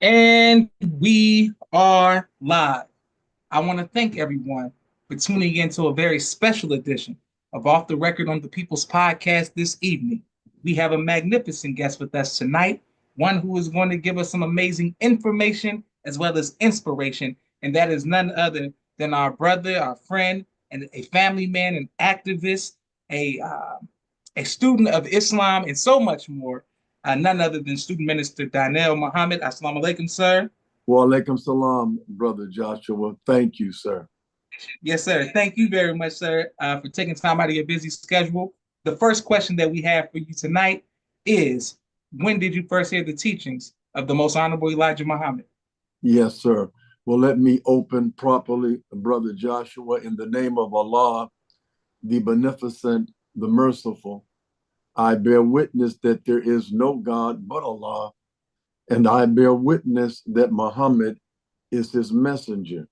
And we are live. I want to thank everyone for tuning in to a very special edition of Off the Record on the People's Podcast this evening. We have a magnificent guest with us tonight, one who is going to give us some amazing information as well as inspiration, and that is none other than our brother, our friend, and a family man, an activist, a uh, a student of Islam, and so much more. None other than student minister Donell Muhammad. Assalamu alaikum, sir. Wa alaikum salam, brother Joshua. Thank you, sir. Yes, sir. Thank you very much, sir, for taking time out of your busy schedule. The first question that we have for you tonight is, when did you first hear the teachings of the Most Honorable Elijah Muhammad? Yes, sir. Well, let me open properly, brother Joshua, in the name of Allah, the beneficent, the merciful. I bear witness that there is no God but Allah, and I bear witness that Muhammad is his messenger.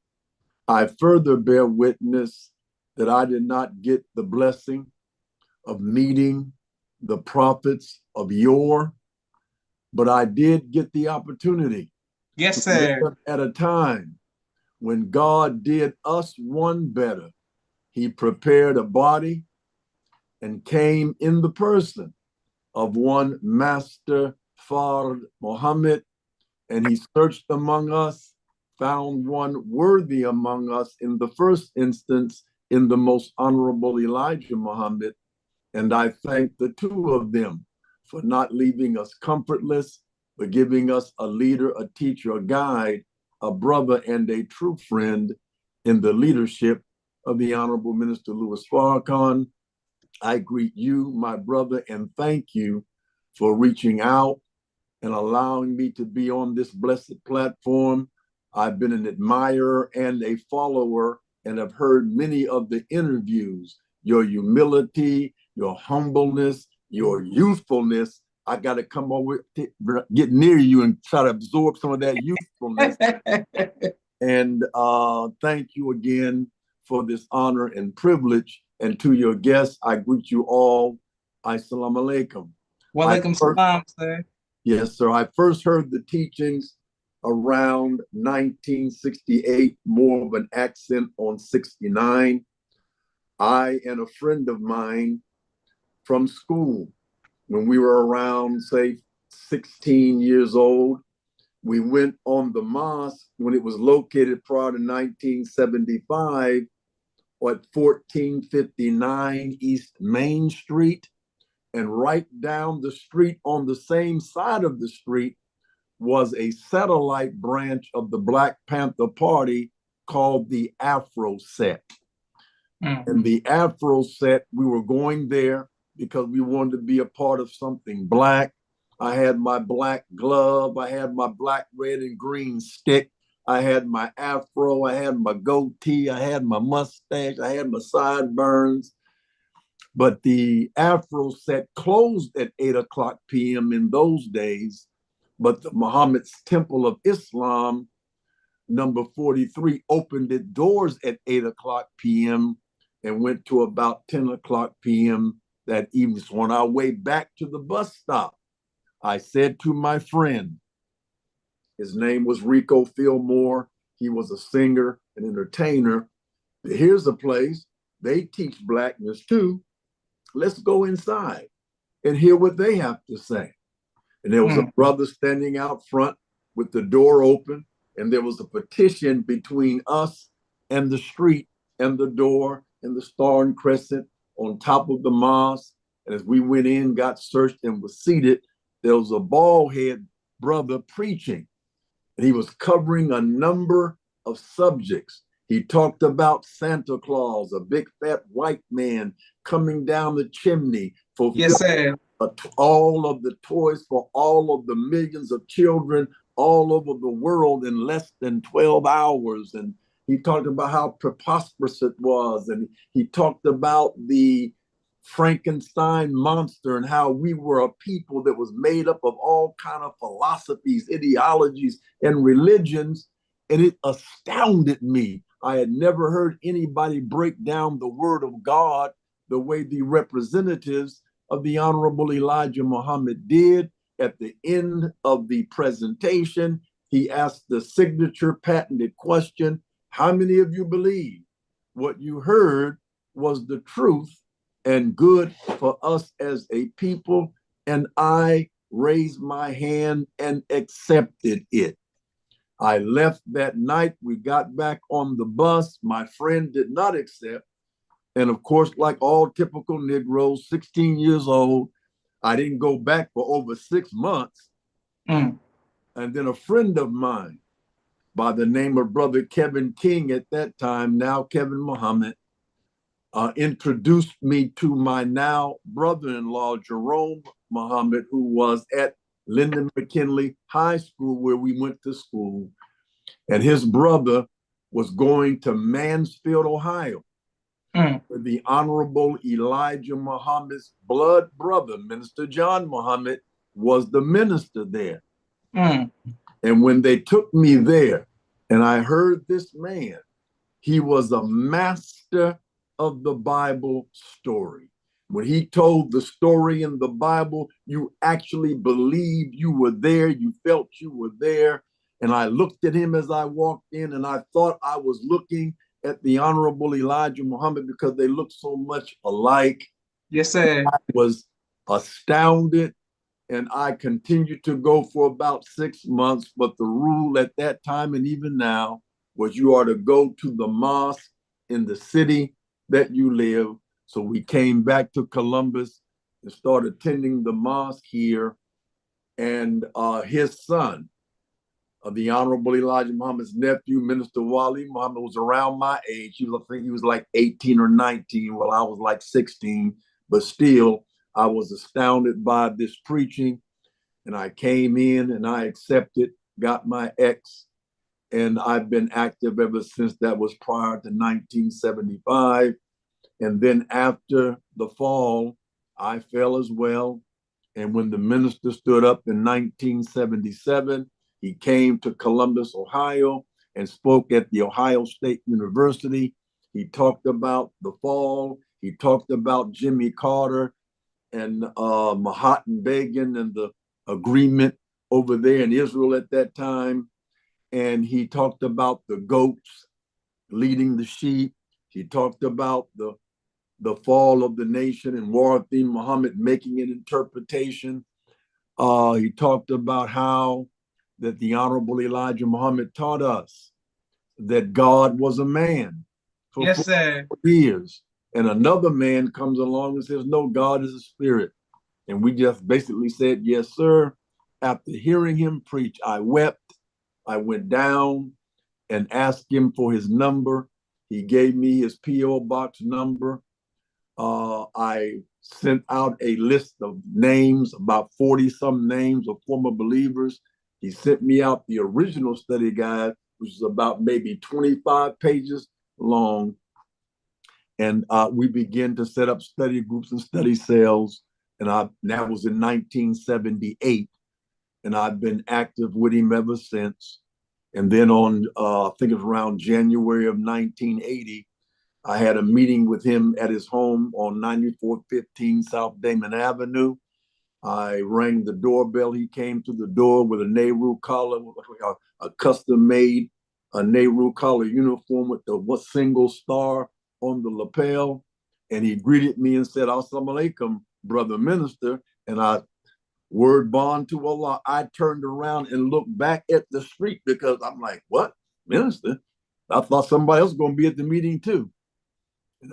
I further bear witness that I did not get the blessing of meeting the prophets of yore, but I did get the opportunity Yes, to sir. live at a time when God did us one better. He prepared a body and came in the person of one Master Fard Muhammad, and he searched among us, found one worthy among us in the first instance in the most honorable Elijah Muhammad. And I thank the two of them for not leaving us comfortless, but giving us a leader, a teacher, a guide, a brother, and a true friend in the leadership of the Honorable Minister Louis Farrakhan. I greet you, my brother, and thank you for reaching out and allowing me to be on this blessed platform. I've been an admirer and a follower and have heard many of the interviews. Your humility, your humbleness, your youthfulness. I got to come over, get near you and try to absorb some of that youthfulness. And thank you again for this honor and privilege. And to your guests, I greet you all. Assalamu alaikum. Wa alaikum salam, sir. Yes, sir. I first heard the teachings around 1968, more of an accent on 69. I and a friend of mine from school, when we were around, say, 16 years old, we went on the mosque when it was located prior to 1975 at 1459 East Main Street. And right down the street on the same side of the street was a satellite branch of the Black Panther Party called the Afro Set. And the Afro Set, we were going there because we wanted to be a part of something Black. I had my black glove. I had my black, red, and green stick. I had my afro. I had my goatee. I had my mustache. I had my sideburns. But the Afro Set closed at 8 o'clock p.m. in those days. But the Muhammad's Temple of Islam, number 43, opened its doors at 8 o'clock p.m. and went to about 10 o'clock p.m. that evening. So on our way back to the bus stop, I said to my friend, his name was Rico Fillmore. He was a singer, an entertainer. Here's a place. They teach blackness too. Let's go inside and hear what they have to say. And there was a brother standing out front with the door open, and there was a partition between us and the street and the door and the star and crescent on top of the mosque. And as we went in, got searched, and was seated, there was a bald head brother preaching. And he was covering a number of subjects. He talked about Santa Claus, a big fat white man coming down the chimney, Yes, sir. all of the toys for all of the millions of children all over the world in less than 12 hours. And he talked about how preposterous it was. And he talked about the Frankenstein monster and how we were a people that was made up of all kind of philosophies, ideologies, and religions. And it astounded me. I had never heard anybody break down the word of God the way the representatives of the Honorable Elijah Muhammad did. At the end of the presentation, he asked the signature patented question, how many of you believe what you heard was the truth and good for us as a people? And I raised my hand and accepted it. I left that night. We got back on the bus. My friend did not accept. And of course, like all typical Negroes, 16 years old, I didn't go back for over 6 months. Mm. And then a friend of mine by the name of Brother Kevin King at that time, now Kevin Muhammad, introduced me to my now brother-in-law, Jerome Muhammad, who was at Lyndon McKinley High School where we went to school. And his brother was going to Mansfield, Ohio, where the Honorable Elijah Muhammad's blood brother, Minister John Muhammad, was the minister there. And when they took me there and I heard this man, he was a master of the Bible story. When he told the story in the Bible, you actually believed you were there, you felt you were there. And I looked at him as I walked in, and I thought I was looking at the Honorable Elijah Muhammad because they looked so much alike. Yes, sir. I was astounded, and I continued to go for about 6 months. But the rule at that time and even now was you are to go to the mosque in the city that you live. So we came back to Columbus and started attending the mosque here. And his son, the Honorable Elijah Muhammad's nephew, Minister Wali Muhammad, was around my age. I think he was like 18 or 19, while I was like 16. But still, I was astounded by this preaching. And I came in and I accepted, got my X, and I've been active ever since. That was prior to 1975. And then after the fall, I fell as well. And when the minister stood up in 1977, he came to Columbus, Ohio, and spoke at the Ohio State University. He talked about the fall. He talked about Jimmy Carter and Mahatma Begin and the agreement over there in Israel at that time. And he talked about the goats leading the sheep. He talked about the fall of the nation and Warathim Muhammad making an interpretation. He talked about how that the Honorable Elijah Muhammad taught us that God was a man for Yes, sir. 4 years. And another man comes along and says, no, God is a spirit. And we just basically said, yes, sir. After hearing him preach, I wept. I went down and asked him for his number. He gave me his P.O. box number. I sent out a list of names, about 40 some names of former believers. He sent me out the original study guide, which is about maybe 25 pages long. And we began to set up study groups and study cells. And that was in 1978. And I've been active with him ever since. And then on, I think it was around January of 1980, I had a meeting with him at his home on 9415 South Damon Avenue. I rang the doorbell. He came to the door with a Nehru collar, a custom-made Nehru collar uniform with the single star on the lapel. And he greeted me and said, "Assalamu alaikum, brother minister." And I, word bond to Allah, I turned around and looked back at the street because I'm like, what, minister? I thought somebody else was going to be at the meeting too.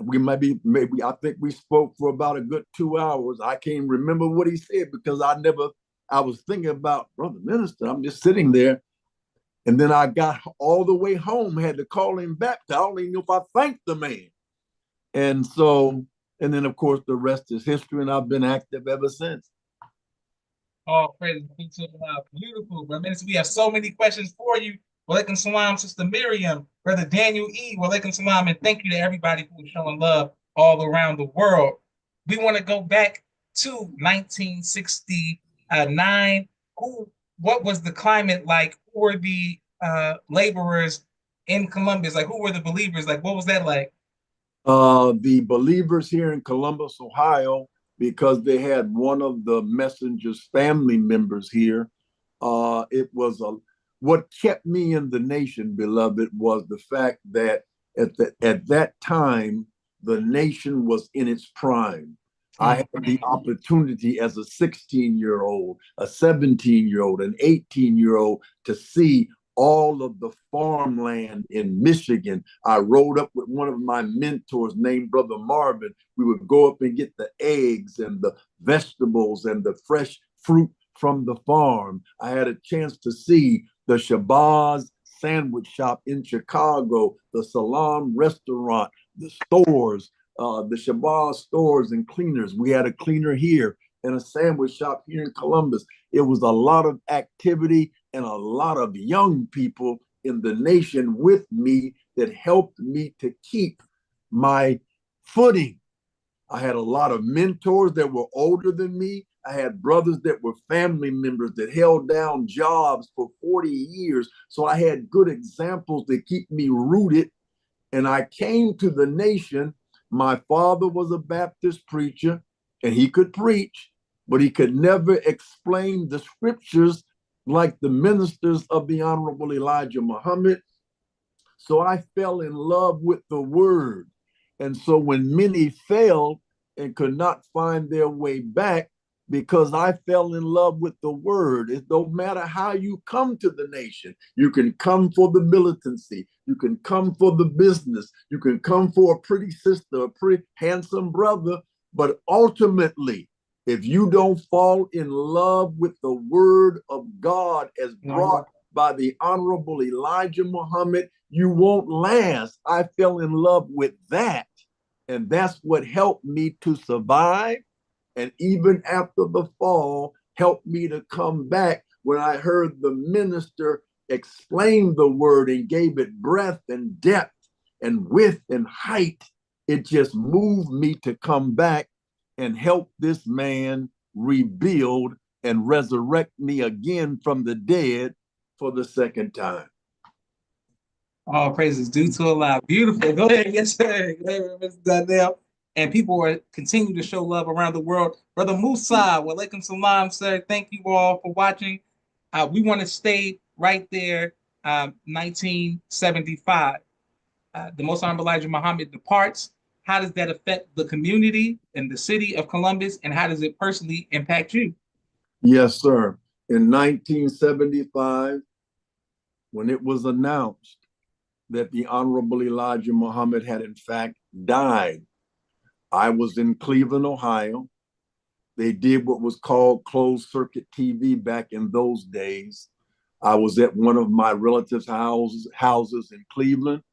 We maybe I think we spoke for about a good 2 hours. I can't remember what he said because I was thinking about brother minister. I'm just sitting there. And then I got all the way home, had to call him back. I don't even know if I thanked the man. And then of course the rest is history, and I've been active ever since. Oh, praise be to Allah. Beautiful. But minister, we have so many questions for you. Walaikum salam, Sister Miriam, Brother Daniel E. Walaikum salam, and thank you to everybody who is showing love all around the world. We want to go back to 1969. What was the climate like? Who were the laborers in Columbus? Like, who were the believers? Like, what was that like? The believers here in Columbus, Ohio, because they had one of the messenger's family members here. It was what kept me in the nation, beloved, was the fact that at that time, the nation was in its prime. I had the opportunity as a 16-year-old, a 17-year-old, an 18-year-old to see all of the farmland in Michigan. I rode up with one of my mentors named Brother Marvin. We would go up and get the eggs and the vegetables and the fresh fruit from the farm. I had a chance to see the Shabazz sandwich shop in Chicago, the Salam restaurant, the stores, the Shabazz stores and cleaners. We had a cleaner here and a sandwich shop here in Columbus. It was a lot of activity and a lot of young people in the nation with me that helped me to keep my footing. I had a lot of mentors that were older than me. I had brothers that were family members that held down jobs for 40 years. So I had good examples that keep me rooted. And I came to the nation. My father was a Baptist preacher and he could preach, but he could never explain the scriptures like the ministers of the Honorable Elijah Muhammad. So I fell in love with the word. And so when many failed and could not find their way back, because I fell in love with the word. It don't matter how you come to the nation. You can come for the militancy. You can come for the business. You can come for a pretty sister, a pretty handsome brother. But ultimately, if you don't fall in love with the word of God as brought by the Honorable Elijah Muhammad, you won't last. I fell in love with that. And that's what helped me to survive. And even after the fall, helped me to come back when I heard the minister explain the word and gave it breadth and depth and width and height. It just moved me to come back and help this man rebuild and resurrect me again from the dead for the second time. All praises due to Allah. Beautiful. Go ahead. Yes, sir. Go ahead, Mr. Donell. And people are continue to show love around the world. Brother Musa, wa alaikum salam, sir. Thank you all for watching. We want to stay right there, 1975. The Most Honorable Elijah Muhammad departs. How does that affect the community and the city of Columbus, and how does it personally impact you? Yes, sir. In 1975, when it was announced that the Honorable Elijah Muhammad had in fact died, I was in Cleveland, Ohio. They did what was called closed circuit TV back in those days. I was at one of my relatives' houses in Cleveland.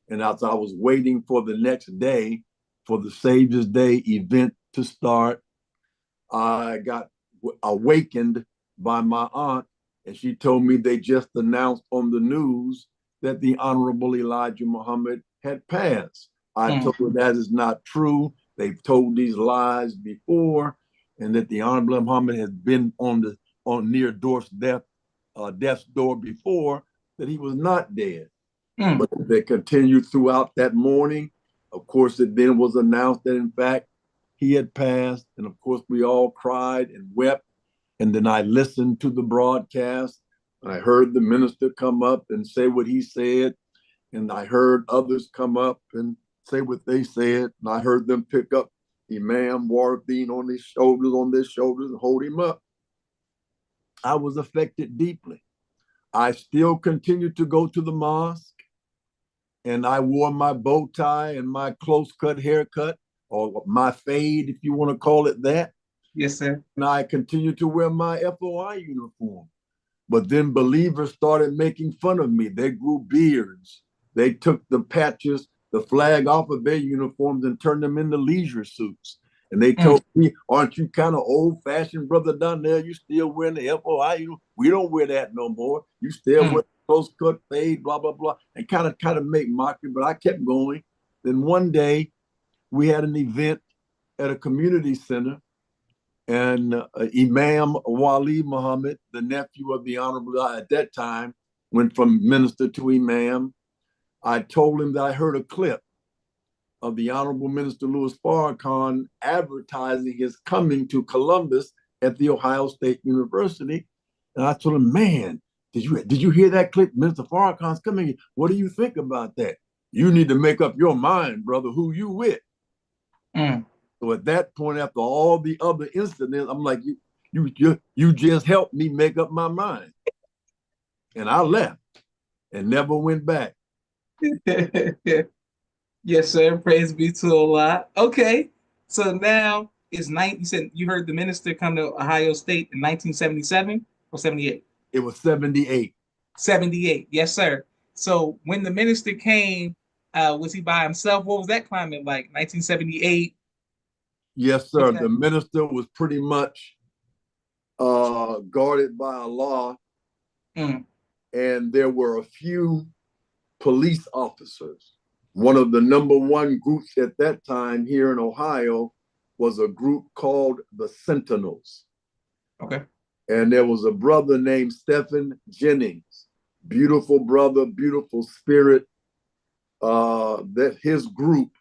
And as I was waiting for the next day for the Savior's Day event to start, I got awakened by my aunt, and she told me they just announced on the news that the Honorable Elijah Muhammad had passed. I told her that is not true. They've told these lies before, and that the Honorable Muhammad has been on near death's door before, that he was not dead. But they continued throughout that morning. Of course, it then was announced that in fact he had passed, and of course we all cried and wept. And then I listened to the broadcast. I heard the minister come up and say what he said, and I heard others come up and say what they said. And I heard them pick up Imam Wardine on their shoulders, and hold him up. I was affected deeply. I still continued to go to the mosque, and I wore my bow tie and my close-cut haircut, or my fade, if you want to call it that. Yes, sir. And I continued to wear my FOI uniform. But then believers started making fun of me. They grew beards. They took the patches, the flag off of their uniforms and turned them into leisure suits. And they told me, aren't you kind of old-fashioned, Brother Donell? You still wearing the FOI uniform? We don't wear that no more. You still wear close-cut fade, blah, blah, blah, and kind of make mockery, but I kept going. Then one day, we had an event at a community center, and Imam Wali Muhammad, the nephew of the Honorable, at that time, went from minister to Imam. I told him that I heard a clip of the Honorable Minister Louis Farrakhan advertising his coming to Columbus at the Ohio State University. And I told him, man, did you hear that clip? Mr. Farrakhan's coming. What do you think about that? You need to make up your mind, brother, who you with. Mm. So at that point, after all the other incidents, I'm like, you just helped me make up my mind. And I left and never went back. Yes, sir. Praise be to Allah. Okay. So now it's you said you heard the minister come to Ohio State in 1977 or 78? It was 78. 78. Yes, sir. So when the minister came, was he by himself? What was that climate like? 1978. Yes, What's sir. that? The minister was pretty much guarded by Allah, Mm, and there were a few police officers. One of the number one groups at that time here in Ohio was a group called the Sentinels. okay. And there was a brother named Stephen Jennings, beautiful brother, beautiful spirit. That his group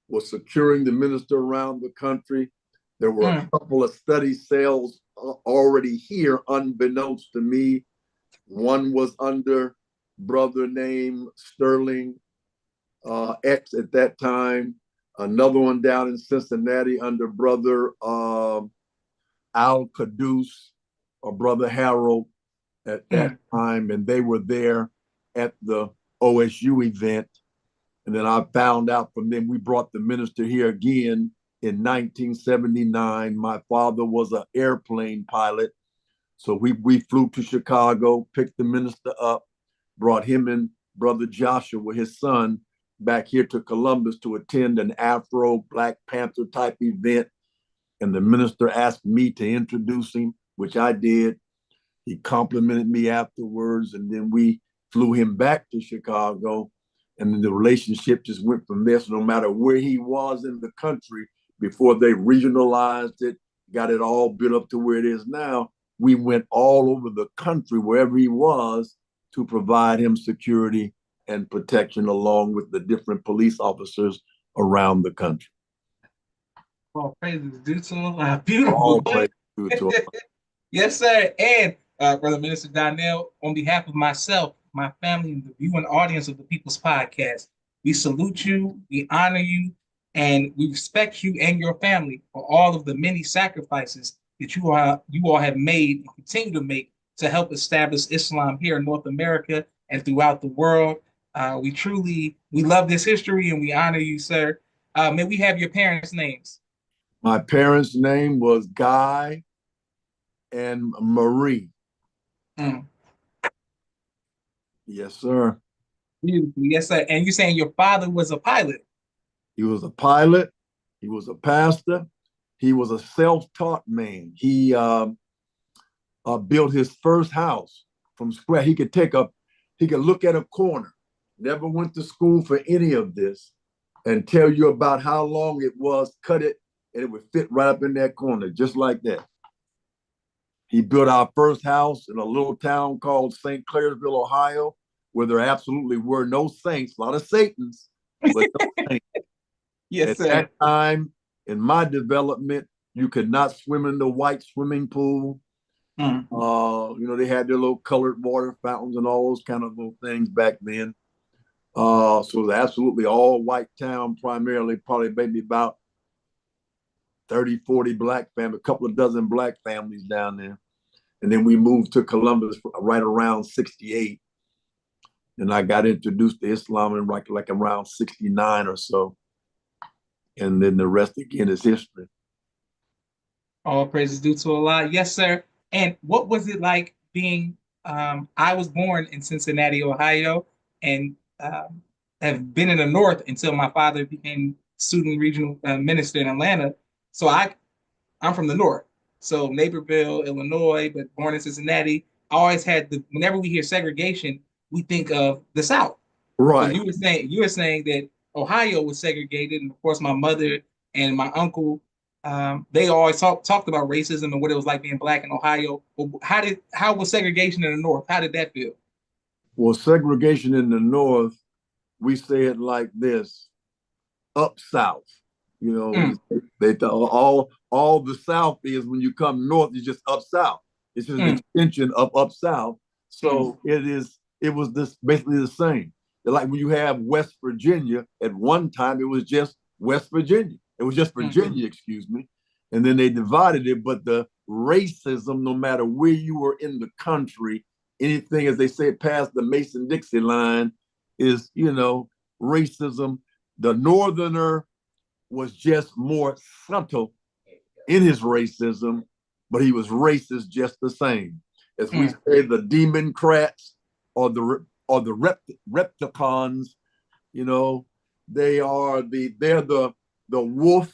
was securing the minister around the country. There were a Mm, couple of study cells already here, unbeknownst to me. One was under brother named Sterling X at that time. Another one down in Cincinnati under brother Al Caduce or brother Harold at that time. And they were there at the OSU event. And then I found out from them, we brought the minister here again in 1979. My father was an airplane pilot. So we flew to Chicago, picked the minister up, brought him and brother Joshua, his son, back here to Columbus to attend an Afro Black Panther type event. And the minister asked me to introduce him, which I did. He complimented me afterwards, and then we flew him back to Chicago. And then the relationship just went from there. So no matter where he was in the country, before they regionalized it, got it all built up to where it is now, we went all over the country, wherever he was, to provide him security and protection along with the different police officers around the country. All praises due to Allah. Beautiful. All praise to Yes, sir. And Brother Minister Donell, on behalf of myself, my family, and the viewing audience of the People's Podcast, we salute you, we honor you, and we respect you and your family for all of the many sacrifices that you all have made and continue to make to help establish Islam here in North America and throughout the world. We love this history and we honor you, sir. May we have your parents' names? My parents' name was Guy and Marie. Mm. Yes, sir. Beautiful. Yes, sir. And you're saying your father was a pilot? He was a pilot. He was a pastor. He was a self-taught man. He built his first house from scratch. He could look at a corner. Never went to school for any of this, and tell you about how long it was. Cut it, and it would fit right up in that corner, just like that. He built our first house in a little town called St. Clairsville, Ohio, where there absolutely were no saints, a lot of Satans, but no saints. Yes, At sir. that time, in my development, you could not swim in the white swimming pool. Mm. They had their little colored water fountains and all those kind of little things back then. So it was absolutely all white town, primarily, probably maybe about 30, 40 black families, a couple of dozen black families down there. And then we moved to Columbus right around 68. And I got introduced to Islam in like around 69 or so. And then the rest again is history. All praises due to Allah. Yes, sir. And what was it like being? I was born in Cincinnati, Ohio, and have been in the North until my father became student regional minister in Atlanta. So I'm from the North, so Naperville, Illinois, but born in Cincinnati. I always had whenever we hear segregation, we think of the South. So Right. you were saying that Ohio was segregated, and of course my mother and my uncle, they always talked about racism and what it was like being black in Ohio. Well, how was segregation in the North? How did that feel? Well, segregation in the North, we say it like this: up south. Mm, They all the South is when you come north, it's just up south. It's just an mm, extension of up south. So it was this basically the same. Like when you have West Virginia, at one time it was just West Virginia. It was just Virginia, excuse me. And then they divided it, but the racism, no matter where you were in the country, anything, as they say, past the Mason-Dixie line is, racism. The Northerner was just more subtle in his racism, but he was racist just the same. As we say, the Democrats or the Repticons, they're the wolf,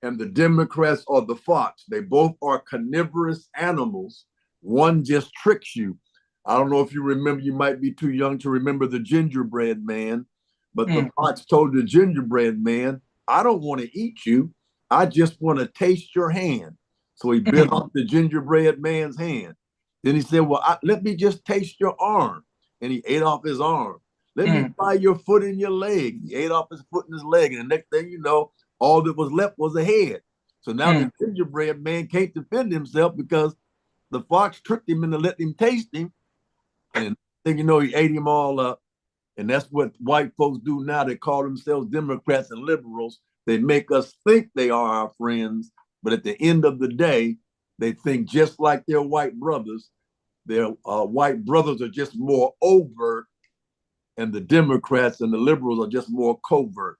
and the Democrats are the fox. They both are carnivorous animals. One just tricks you. I don't know if you remember, you might be too young to remember the gingerbread man, but the fox told the gingerbread man, I don't want to eat you. I just want to taste your hand. So he bit off the gingerbread man's hand. Then he said, well, let me just taste your arm. And he ate off his arm. Let me try your foot and your leg. He ate off his foot and his leg. And the next thing you know, all that was left was a head. So now the gingerbread man can't defend himself because the fox tricked him into letting him taste him. And then, he ate him all up. And that's what white folks do now. They call themselves Democrats and liberals. They make us think they are our friends. But at the end of the day, they think just like their white brothers. Their white brothers are just more overt, and the Democrats and the liberals are just more covert.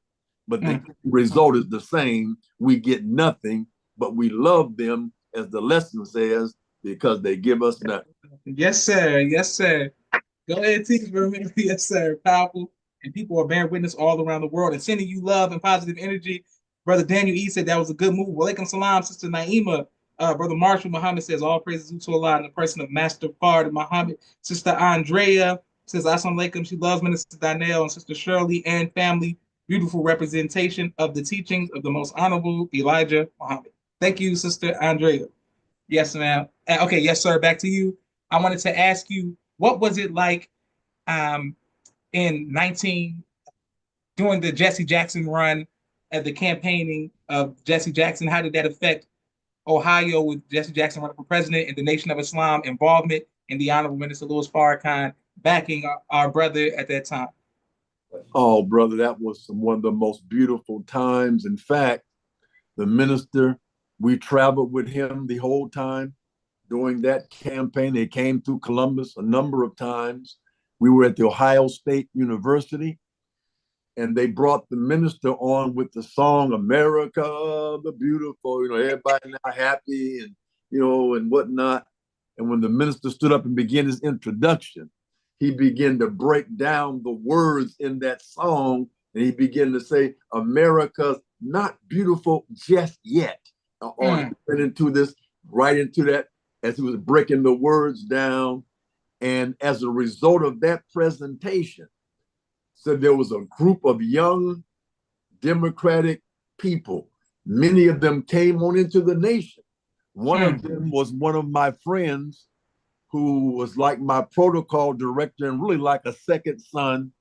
But the result is the same. We get nothing, but we love them, as the lesson says, because they give us nothing. Yes, sir. Yes, sir. Go ahead, teach me. Yes, sir. Powerful. And people are bearing witness all around the world and sending you love and positive energy. Brother Daniel E said that was a good move. Walaikum salam, Sister Naima. Brother Marshall Muhammad says all praises due to Allah in the person of Master Fard Muhammad. Sister Andrea says assalamu alaikum. She loves Minister Donell and Sister Shirley and family. Beautiful representation of the teachings of the most honorable Elijah Muhammad. Thank you, Sister Andrea. Yes, ma'am. Okay, yes, sir. Back to you. I wanted to ask you, what was it like in 19 during the Jesse Jackson run at the campaigning of Jesse Jackson? How did that affect Ohio with Jesse Jackson running for president and the Nation of Islam involvement in the Honorable Minister Louis Farrakhan backing our brother at that time? Oh, brother, that was one of the most beautiful times. In fact, the minister, we traveled with him the whole time during that campaign. They came through Columbus a number of times. We were at the Ohio State University, and they brought the minister on with the song America the Beautiful, everybody now happy and, and whatnot. And when the minister stood up and began his introduction, he began to break down the words in that song, and he began to say, America's not beautiful just yet. Right into that, as he was breaking the words down. And as a result of that presentation, so there was a group of young Democratic people. Many of them came on into the nation. One of them was one of my friends who was like my protocol director and really like a second son.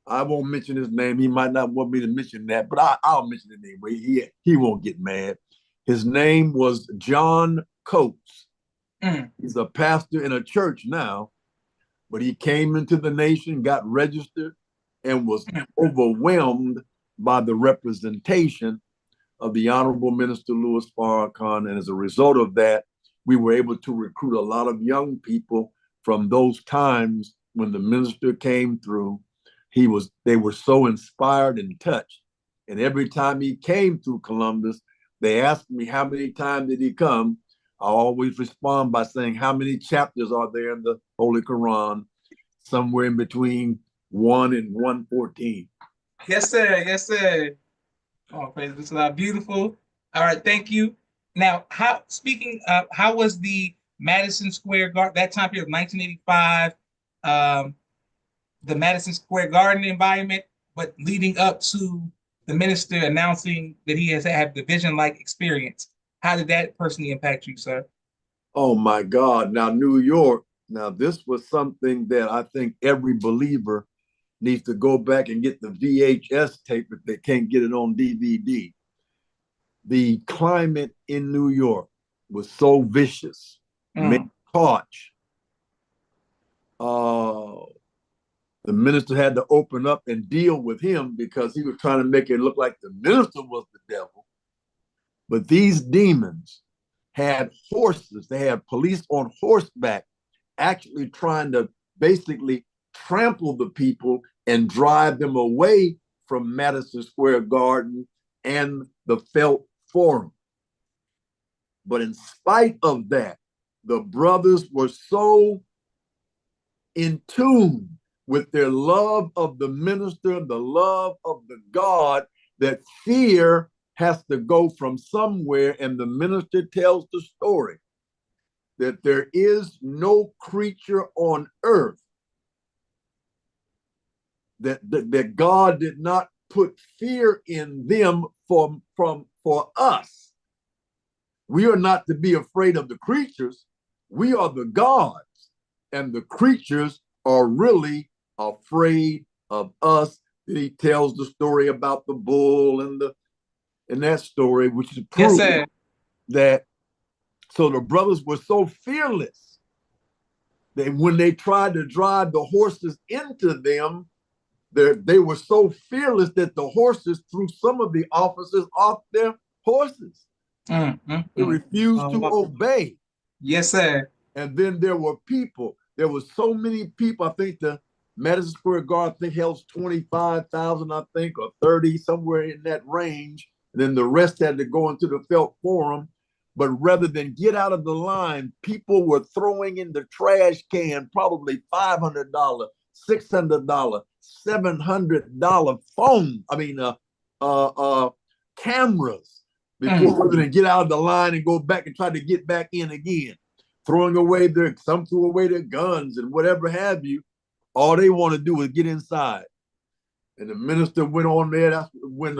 I won't mention his name. He might not want me to mention that, but I'll mention it anyway. He won't get mad. His name was John Coates. He's a pastor in a church now, but he came into the nation, got registered, and was overwhelmed by the representation of the Honorable Minister Louis Farrakhan. And as a result of that, we were able to recruit a lot of young people from those times when the minister came through. They were so inspired and touched. And every time he came through Columbus, they asked me how many times did he come. I always respond by saying, how many chapters are there in the Holy Quran? Somewhere in between 1 and 114. Yes, sir. Yes, sir. Oh, praise this is beautiful. All right, thank you. Now, how was the Madison Square Garden that time period of 1985, the Madison Square Garden environment, but leading up to the minister announcing that he has had the vision-like experience? How did that personally impact you, sir? Oh my God! Now New York. Now this was something that I think every believer needs to go back and get the VHS tape if they can't get it on DVD. The climate in New York was so vicious. Torch uh, the minister had to open up and deal with him because he was trying to make it look like the minister was the devil. But these demons had horses. They had police on horseback actually trying to basically trample the people and drive them away from Madison Square Garden and the Felt Forum. But in spite of that, the brothers were so in tune with their love of the minister, the love of the God, that fear has to go from somewhere. And the minister tells the story that there is no creature on earth that God did not put fear in them for us. We are not to be afraid of the creatures. We are the gods, and the creatures are really afraid of us. Then he tells the story about the bull and that story, which is proof that. So the brothers were so fearless that when they tried to drive the horses into them, they were so fearless that the horses threw some of the officers off their horses. They refused to obey. Yes, sir. And then there were people. There were so many people. I think the Madison Square Garden, I think, held 25,000, I think, or 30, somewhere in that range. And then the rest had to go into the Felt Forum. But rather than get out of the line, people were throwing in the trash can probably $500, $600, $700 cameras before rather than get out of the line and go back and try to get back in again. Throwing away some threw away their guns and whatever have you. All they want to do is get inside. And the minister went on there. That's when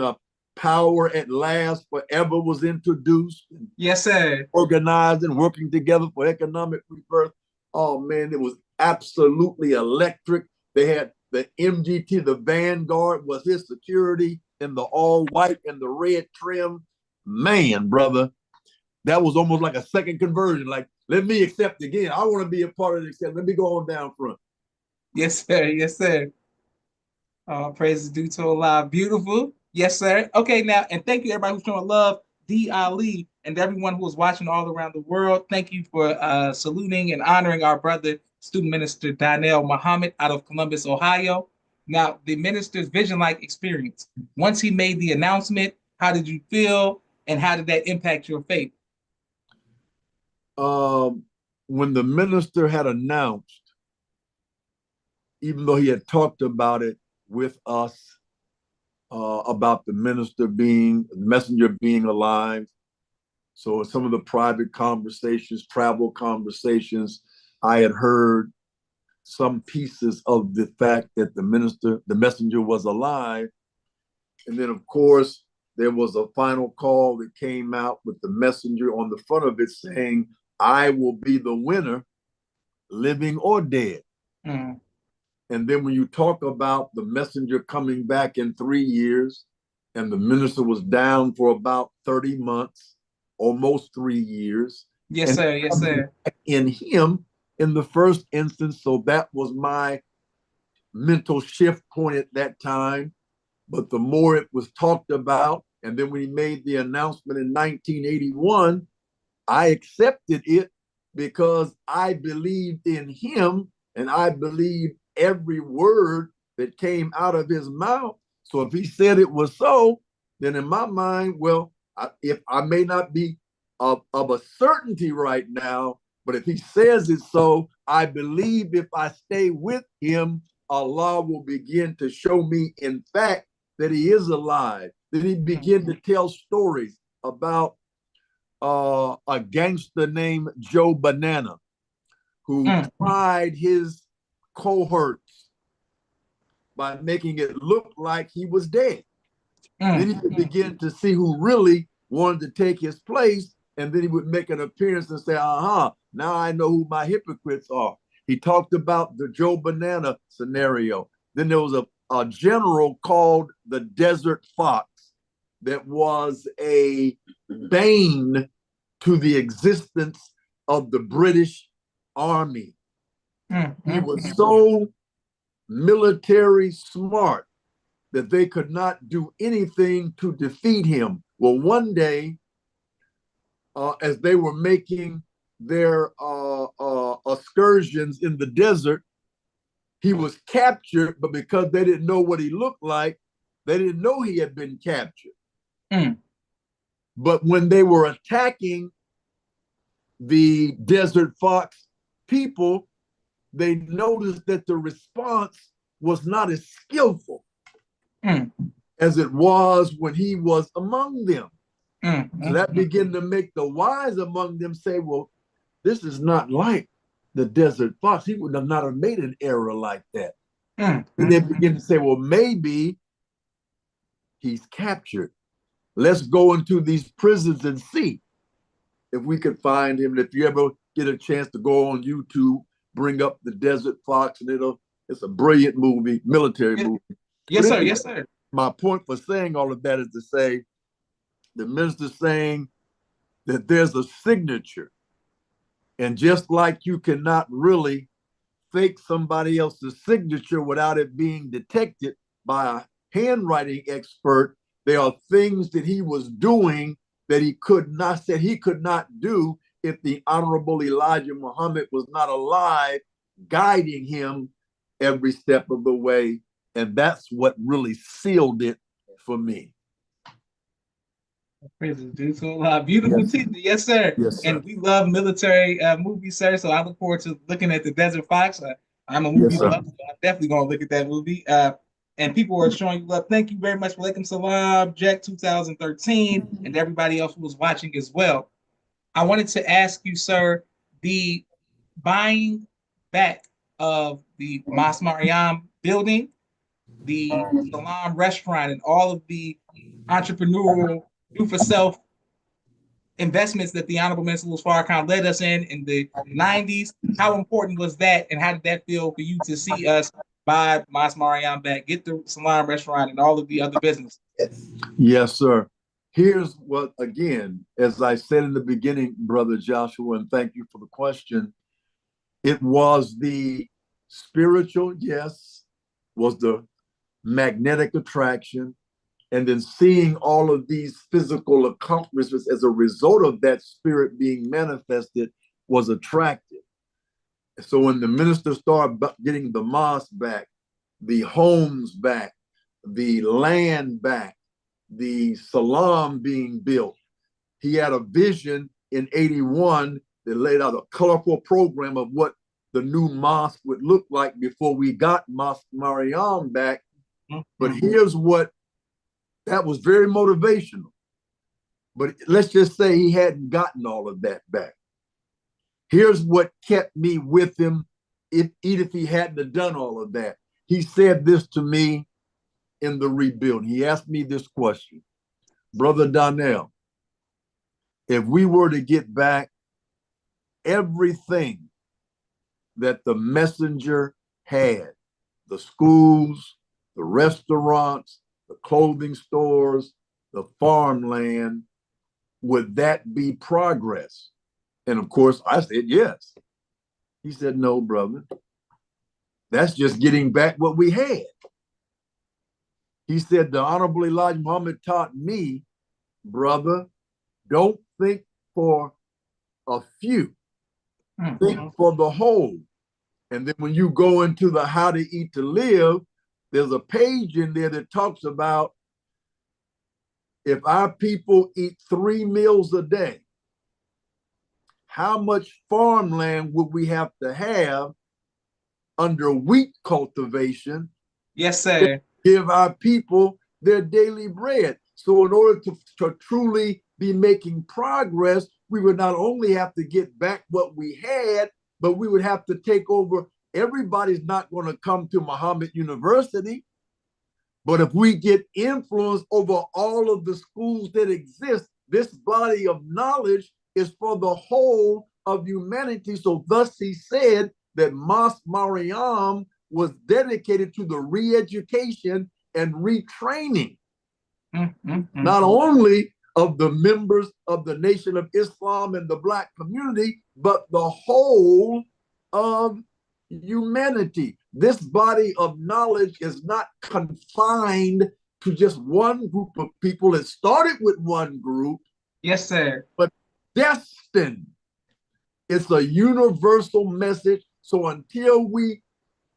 power at last forever was introduced. Yes, sir. Organized and working together for economic rebirth. Oh man, it was absolutely electric. They had the MGT, the Vanguard was his security in the all white and the red trim. Man, brother, that was almost like a second conversion. Like, let me accept again. I want to be a part of it. Let me go on down front. Yes, sir. Yes, sir. Praise is due to Allah. Beautiful. Yes, sir. Okay, now, and thank you everybody who's showing love. D. Ali and everyone who is watching all around the world. Thank you for saluting and honoring our brother, student minister Donell Muhammad out of Columbus, Ohio. Now, the minister's vision-like experience. Once he made the announcement, how did you feel, and how did that impact your faith? When the minister had announced, even though he had talked about it with us, about the messenger being alive. So some of the private conversations, travel conversations, I had heard some pieces of the fact that the messenger was alive. And then of course, there was a final call that came out with the messenger on the front of it saying, I will be the winner, living or dead. And then when you talk about the messenger coming back in 3 years, and the minister was down for about 30 months, almost 3 years. Yes, sir. Yes, sir. In him in the first instance. So that was my mental shift point at that time. But the more it was talked about, and then when he made the announcement in 1981, I accepted it because I believed in him and I believed every word that came out of his mouth. So if he said it was so, then in my mind, well, if I may not be of a certainty right now, but if he says it so, I believe if I stay with him, Allah will begin to show me, in fact, that he is alive. Then he began to tell stories about a gangster named Joe Banana, who tried his cohorts by making it look like he was dead. Then he could begin to see who really wanted to take his place, and then he would make an appearance and say, now I know who my hypocrites are. He talked about the Joe Banana scenario. Then there was a general called the Desert Fox that was a bane to the existence of the British Army. He was so military smart that they could not do anything to defeat him. Well, one day, as they were making their excursions in the desert, he was captured, but because they didn't know what he looked like, they didn't know he had been captured. But when they were attacking the Desert Fox people, they noticed that the response was not as skillful as it was when he was among them. So that began to make the wise among them say, well, this is not like the Desert Fox. He would not have made an error like that. And they begin to say, well, maybe he's captured. Let's go into these prisons and see if we could find him. And if you ever get a chance to go on YouTube, bring up the Desert Fox, and it's a brilliant movie, military movie. Yes, sir. Yes, sir. My point for saying all of that is to say, the minister's saying that there's a signature. And just like you cannot really fake somebody else's signature without it being detected by a handwriting expert, there are things that he was doing that he could not do if the Honorable Elijah Muhammad was not alive, guiding him every step of the way. And that's what really sealed it for me. Beautiful teacher. Yes, sir. Yes, sir. And we love military movies, sir. So I look forward to looking at the Desert Fox. I'm a movie buff, so I'm definitely going to look at that movie. And people are showing you love. Thank you very much for Alaikum Salam, Jack 2013, and everybody else who was watching as well. I wanted to ask you, sir, the buying back of the Mas Mariam building, the Salam restaurant, and all of the entrepreneurial do-for-self investments that the Honorable Minister Farrakhan led us in the 90s. How important was that, and how did that feel for you to see us buy Mas Mariam back, get the Salam restaurant, and all of the other businesses? Yes, sir. Here's what, again, as I said in the beginning, Brother Joshua, and thank you for the question, it was the spiritual, yes, was the magnetic attraction, and then seeing all of these physical accomplishments as a result of that spirit being manifested was attractive. So when the minister started getting the mosque back, the homes back, the land back, the Salam being built, he had a vision in 81 that laid out a colorful program of what the new mosque would look like before we got Mosque Mariam back. But here's what, that was very motivational. But let's just say he hadn't gotten all of that back. Here's what kept me with him, even if he hadn't done all of that. He said this to me in the rebuilding. He asked me this question, Brother Donell, if we were to get back everything that the messenger had, the schools, the restaurants, the clothing stores, the farmland, would that be progress? And of course, I said, yes. He said, no, brother. That's just getting back what we had. He said, the Honorable Elijah Muhammad taught me, brother, don't think for a few, think for the whole. And then when you go into the How to Eat to Live, there's a page in there that talks about if our people eat 3 meals a day, how much farmland would we have to have under wheat cultivation? Yes, sir. Give our people their daily bread. So in order to truly be making progress, we would not only have to get back what we had, but we would have to take over. Everybody's not going to come to Muhammad University. But if we get influence over all of the schools that exist, this body of knowledge is for the whole of humanity. So thus he said that Mosque Mariam was dedicated to the re-education and retraining, not only of the members of the Nation of Islam and the Black community, but the whole of humanity. This body of knowledge is not confined to just one group of people. It started with one group. Yes, sir. But destined. It's a universal message. So until we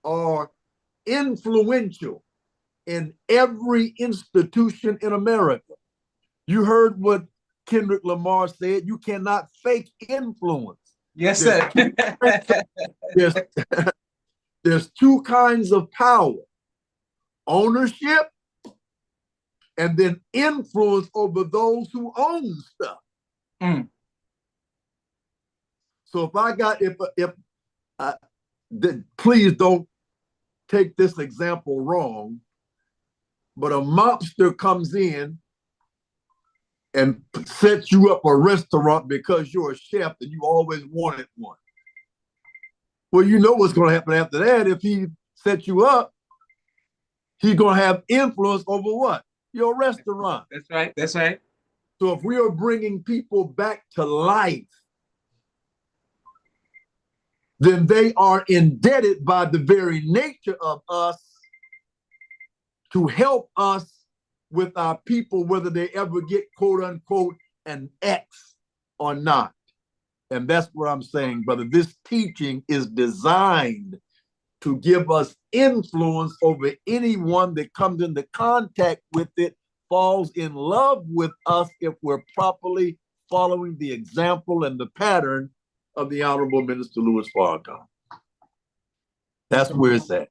are influential in every institution in America, you heard what Kendrick Lamar said, you cannot fake influence. Yes, sir. there's, there's two kinds of power: ownership and then influence over those who own stuff. Mm. So please don't take this example wrong, but a mobster comes in and sets you up a restaurant because you're a chef and you always wanted one. Well, you know what's going to happen after that. If he sets you up, he's going to have influence over what? Your restaurant. That's right. That's right. So if we are bringing people back to life, then they are indebted by the very nature of us to help us with our people, whether they ever get quote unquote an X or not. And that's what I'm saying, brother. This teaching is designed to give us influence over anyone that comes into contact with it, falls in love with us if we're properly following the example and the pattern of the Honorable Minister Louis Farrakhan. That's where it's at.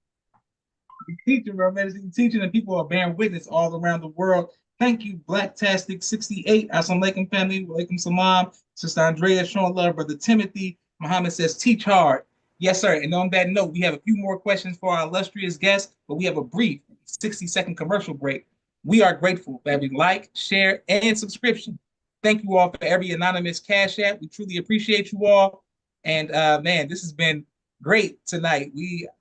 Teaching, bro, man. Teaching, and people are bearing witness all around the world. Thank you, Blacktastic 68. Assalamu alaikum, family. Walaikum salam. Sister Andrea, showing love. Brother Timothy. Muhammad says, teach hard. Yes, sir. And on that note, we have a few more questions for our illustrious guests, but we have a brief 60-second commercial break. We are grateful for every like, share, and subscription. Thank you all for every anonymous Cash App. We truly appreciate you all. And man, this has been great tonight.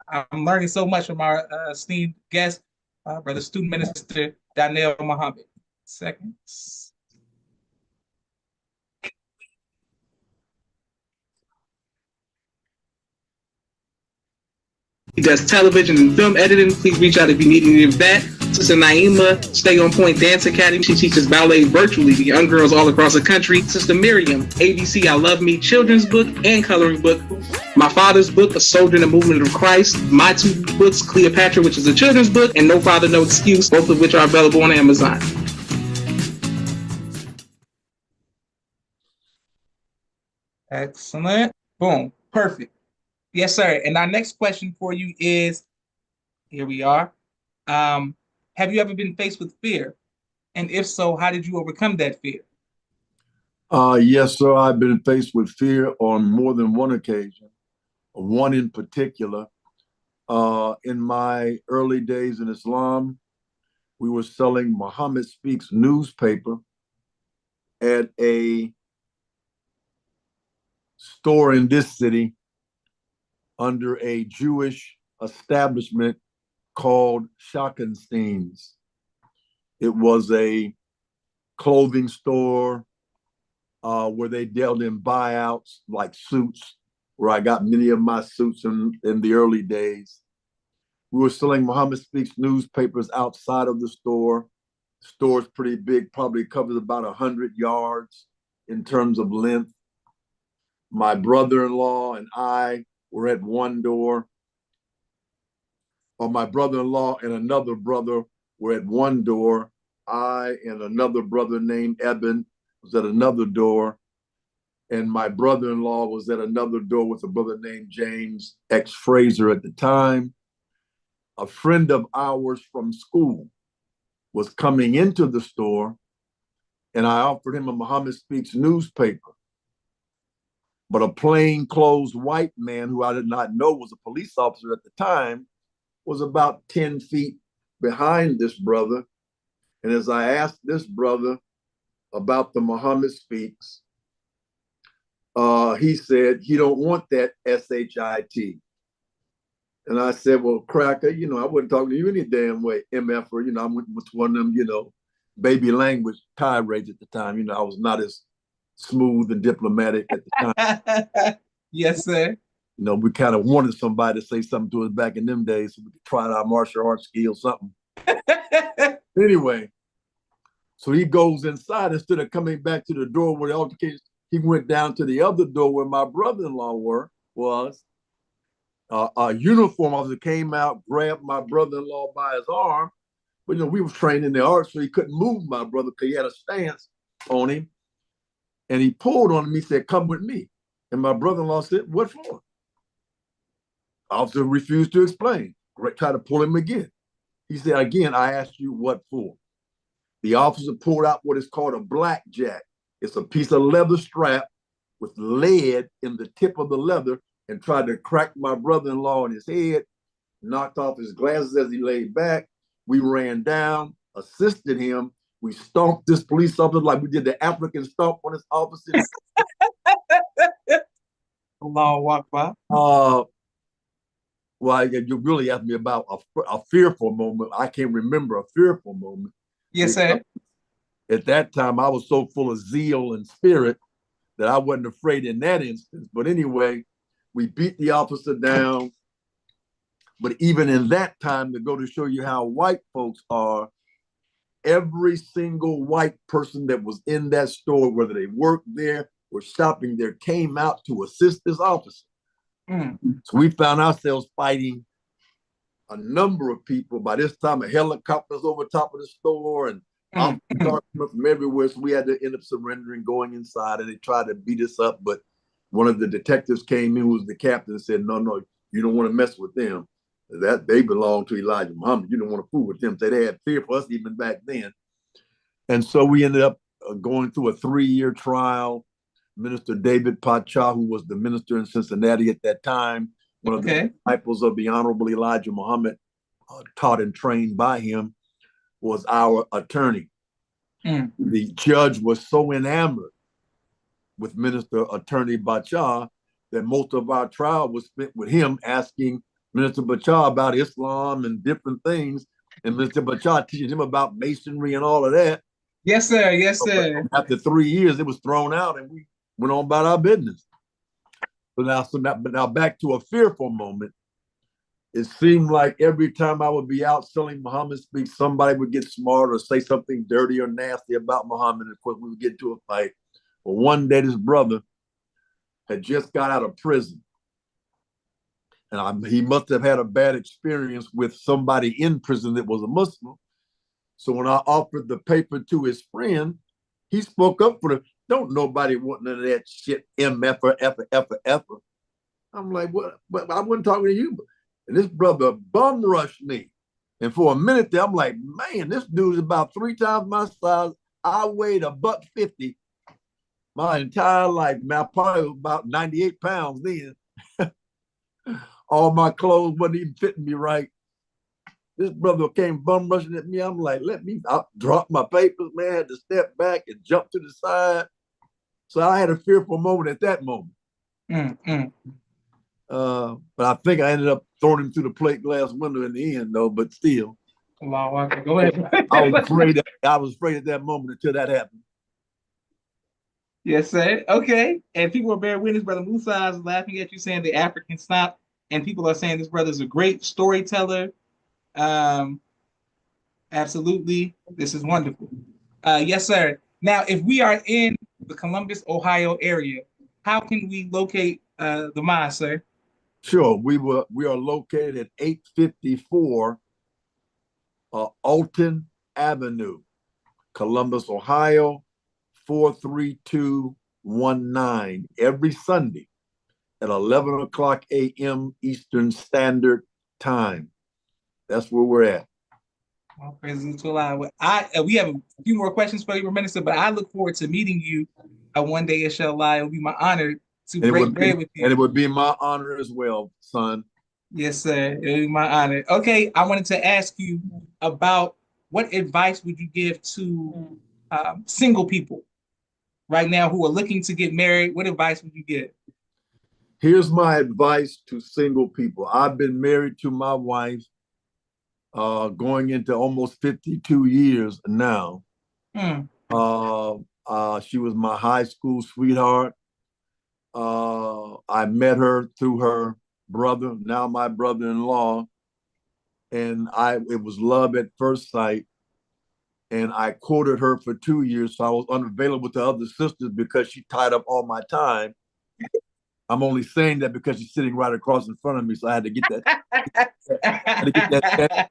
I'm learning so much from our esteemed guest, Brother Student Minister Donell Muhammad. Seconds. He does television and film editing. Please reach out if you need any of that. Sister Naima, Stay On Point Dance Academy. She teaches ballet virtually to young girls all across the country. Sister Miriam, ABC I Love Me children's book and coloring book. My father's book, A Soldier in the Movement of Christ. My two books, Cleopatra, which is a children's book, and No Father, No Excuse, both of which are available on Amazon. Excellent. Boom. Perfect. Yes, sir. And our next question for you is, here we are. Have you ever been faced with fear? And if so, how did you overcome that fear? Yes, sir. I've been faced with fear on more than one occasion. One in particular. In my early days in Islam, we were selling Muhammad Speaks newspaper at a store in this city under a Jewish establishment called Schockenstein's. It was a clothing store where they dealt in buyouts like suits, where I got many of my suits in the early days. We were selling Muhammad Speaks newspapers outside of the store. The store's pretty big, probably covers about 100 yards in terms of length. My brother-in-law and I were at one door. Or my brother-in-law and another brother were at one door. I and another brother named Eben was at another door. And my brother-in-law was at another door with a brother named James X. Fraser at the time. A friend of ours from school was coming into the store, and I offered him a Muhammad Speaks newspaper. But a plainclothes white man who I did not know was a police officer at the time was about 10 feet behind this brother. And as I asked this brother about the Muhammad Speaks, he said he don't want that SHIT. And I said, well, cracker, I wouldn't talk to you any damn way, MF, or, I went with one of them, baby language tirades at the time. I was not as smooth and diplomatic at the time. Yes, sir. We kind of wanted somebody to say something to us back in them days so we could try our martial arts skills, something. Anyway, so he goes inside instead of coming back to the door where the altercation. He went down to the other door where my brother-in-law was. A uniform officer came out, grabbed my brother-in-law by his arm. But we were trained in the arts, so he couldn't move my brother because he had a stance on him. And he pulled on him. He said, "Come with me." And my brother-in-law said, "What for?" Officer refused to explain. Tried to pull him again. He said, "Again, I asked you what for." The officer pulled out what is called a blackjack. It's a piece of leather strap with lead in the tip of the leather, and tried to crack my brother-in-law in his head, knocked off his glasses as he laid back. We ran down, assisted him. We stomped this police officer like we did the African stomp on this officer. Allahu Akbar. Well, you really asked me about a fearful moment. I can't remember a fearful moment. Yes, sir. At that time, I was so full of zeal and spirit that I wasn't afraid in that instance. But anyway, we beat the officer down. But even in that time, to go to show you how white folks are, every single white person that was in that store, whether they worked there or shopping there, came out to assist this officer. So we found ourselves fighting a number of people. By this time, a helicopter's over top of the store and officers from everywhere. So we had to end up surrendering, going inside, and they tried to beat us up. But one of the detectives came in, who was the captain, and said, "No, you don't want to mess with them. That they belong to Elijah Muhammad. You don't want to fool with them." So they had fear for us even back then. And so we ended up going through a 3-year trial. Minister David Pacha, who was the minister in Cincinnati at that time, one of the disciples of the Honorable Elijah Muhammad, taught and trained by him, was our attorney. The judge was so enamored with Minister Attorney Pacha that most of our trial was spent with him asking Minister Pacha about Islam and different things, and Minister Pacha teaching him about masonry and all of that. Yes, sir. Yes, sir. After 3 years, it was thrown out, and we went on about our business. But now back to a fearful moment. It seemed like every time I would be out selling Muhammad speak, somebody would get smart or say something dirty or nasty about Muhammad. And of course, we would get into a fight. But one day, this brother had just got out of prison. And he must have had a bad experience with somebody in prison that was a Muslim. So when I offered the paper to his friend, he spoke up for the, "Don't nobody want none of that shit, MF-er, effer. I'm like, "What? But I wasn't talking to you." And this brother bum rushed me. And for a minute there, I'm like, "Man, this dude is about 3 times my size. I weighed $150 my entire life. Man, I probably was about 98 pounds then. All my clothes wasn't even fitting me right. This brother came bum rushing at me. I'm like, I dropped my papers, man, had to step back and jump to the side. So I had a fearful moment at that moment. But I think I ended up throwing him through the plate glass window in the end, though, but still. Go ahead. I was afraid at that moment until that happened. Yes, sir. Okay. And people are bearing witness. Brother Musa is laughing at you, saying the African stop. And people are saying this brother's a great storyteller. Absolutely. This is wonderful. Yes, sir. Now, if we are in the Columbus, Ohio area, how can we locate the mosque, sir? Sure. We are located at 854 Alton Avenue, Columbus, Ohio, 43219, every Sunday at 11 o'clock a.m. Eastern Standard Time. That's where we're at. All praises to Allah. We have a few more questions for you, Minister, but I look forward to meeting you one day, inshallah. It will be my honor to break bread with you. And it would be my honor as well, son. Yes, sir. It would be my honor. Okay, I wanted to ask you about what advice would you give to single people right now who are looking to get married? What advice would you give? Here's my advice to single people. I've been married to my wife going into almost 52 years now. She was my high school sweetheart. I met her through her brother, now my brother-in-law, and it was love at first sight. And I quoted her for 2 years, so I was unavailable to other sisters because she tied up all my time. I'm only saying that because she's sitting right across in front of me, so I had to get that. Had to get that.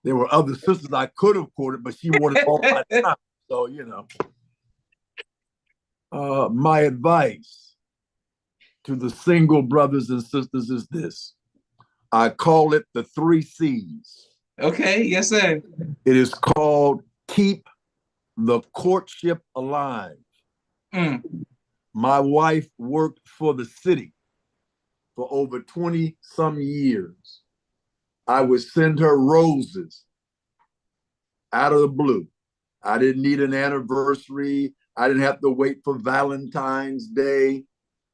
There were other sisters I could have quoted, but she wanted all my time. So, my advice to the single brothers and sisters is this. I call it the 3 C's. Okay, yes, sir. It is called keep the courtship alive. Mm. My wife worked for the city for over 20 some years. I would send her roses out of the blue. I didn't need an anniversary. I didn't have to wait for Valentine's Day.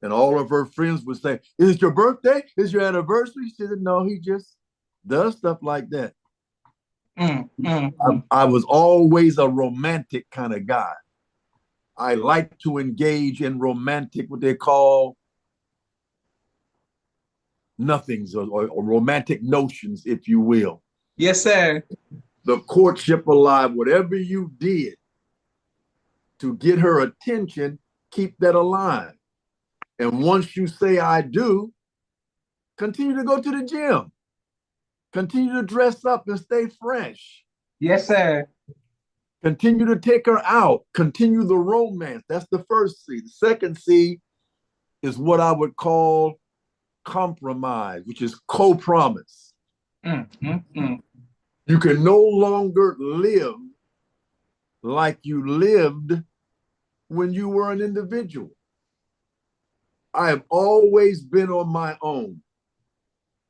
And all of her friends would say, is it your birthday? Is your anniversary? She said, no, he just does stuff like that. I was always a romantic kind of guy. I like to engage in romantic, what they call nothings or romantic notions, if you will. Yes, sir. The courtship alive, whatever you did to get her attention, keep that alive. And once you say, I do, continue to go to the gym. Continue to dress up and stay fresh. Yes, sir. Continue to take her out. Continue the romance. That's the first C. The second C is what I would call compromise, which is co-promise. You can no longer live like you lived when you were an individual. I have always been on my own.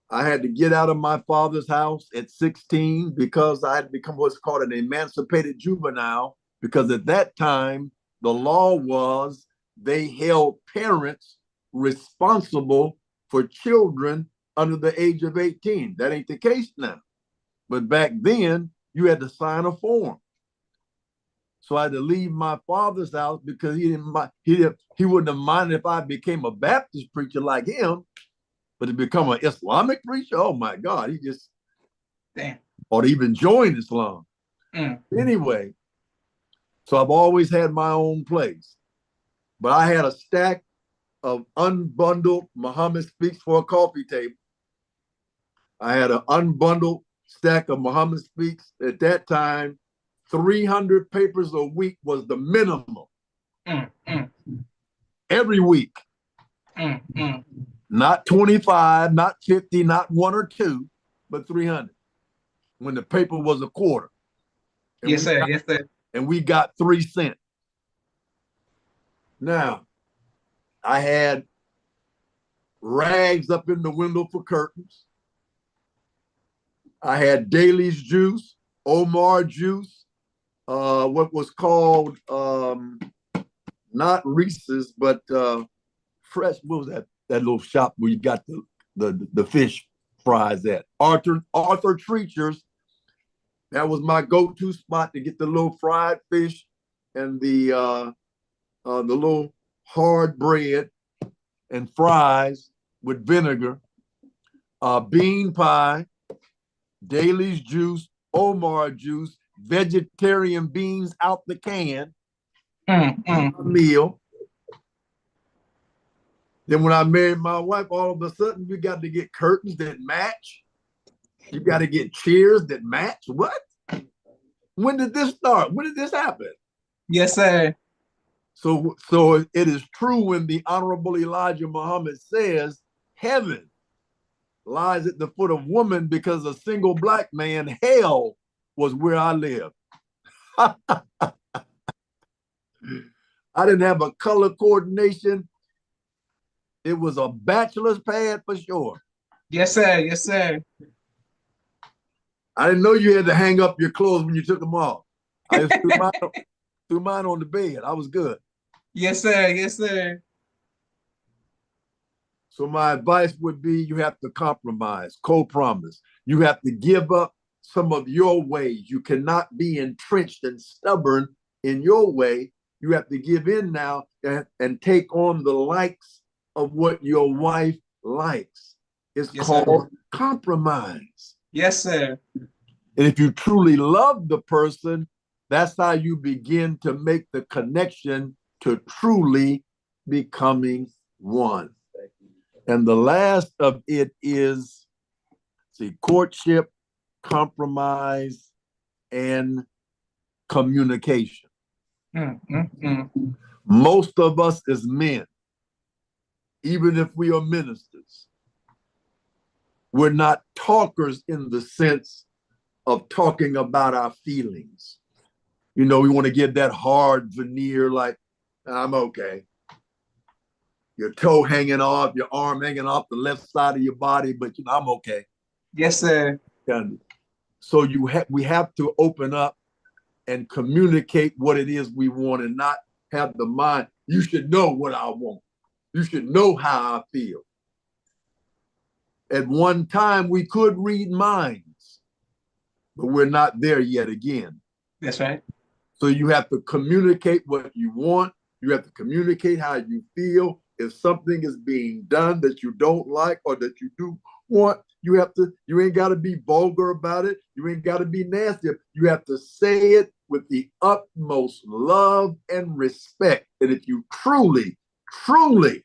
I had to get out of my father's house at 16 because I had become what's called an emancipated juvenile, because at that time, the law was they held parents responsible for children under the age of 18. That ain't the case now. But back then, you had to sign a form. So I had to leave my father's house because he wouldn't have minded if I became a Baptist preacher like him, but to become an Islamic preacher, oh my God, he just or to even join Islam. Anyway, so I've always had my own place, but I had a stack of unbundled Muhammad Speaks for a Coffee table. I had an unbundled stack of Muhammad Speaks. At that time, 300 papers a week was the minimum. Every week. Not 25, not 50, not 1 or 2, but 300 when the paper was a quarter. And yes, sir. Yes, sir. And we got 3 cents. Now, I had rags up in the window for curtains. I had Daly's juice, Omar juice, what was called not Reese's, but fresh. What was that? That little shop where you got the fish fries at. Arthur Treacher's. That was my go-to spot to get the little fried fish and the little hard bread and fries with vinegar, bean pie, Daly's juice, Omar juice, vegetarian beans out the can, meal. Then when I married my wife, all of a sudden we got to get curtains that match. You got to get chairs that match. What? When did this start? When did this happen? Yes, sir. So it is true when the Honorable Elijah Muhammad says, heaven lies at the foot of woman because a single black man, hell was where I lived. I didn't have a color coordination. It was a bachelor's pad for sure. Yes, sir. Yes, sir. I didn't know you had to hang up your clothes when you took them off. I just threw mine on the bed. I was good. Yes, sir. Yes, sir. So my advice would be you have to compromise, co-promise. You have to give up some of your ways. You cannot be entrenched and stubborn in your way You have to give in now and take on the likes of what your wife likes. It's called compromise. Yes, sir. And if you truly love the person, that's how you begin to make the connection to truly becoming one. And the last of it is, courtship, compromise, and communication. Most of us as men, even if we are ministers, we're not talkers in the sense of talking about our feelings. We want to give that hard veneer like, I'm okay. Your toe hanging off, your arm hanging off the left side of your body, but I'm okay. Yes, sir. And so we have to open up and communicate what it is we want and not have the mind. You should know what I want. You should know how I feel. At one time, we could read minds, but we're not there yet again. That's right. So you have to communicate what you want. You have to communicate how you feel. If something is being done that you don't like or that you do want, you ain't got to be vulgar about it. You ain't got to be nasty. You have to say it with the utmost love and respect. And if you truly, truly